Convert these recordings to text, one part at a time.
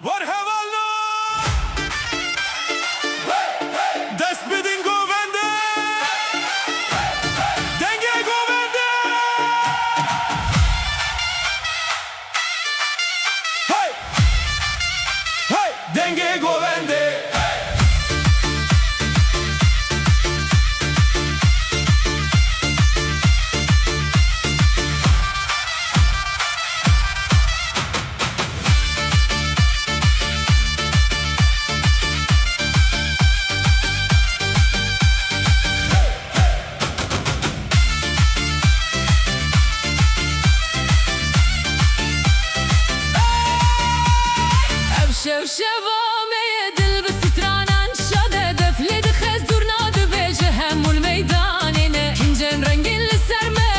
Var hevallo dest bedin govende denge govende hey hey denge govende شوامي دل بسترانان شده دفل دخز دورنا دبلجه همول meydanine Kincen rengin لسرمه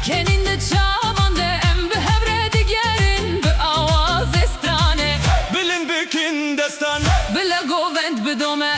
keninde çamande em behevre digerin be avaz estrane bilin bikin destan Bile govend bedome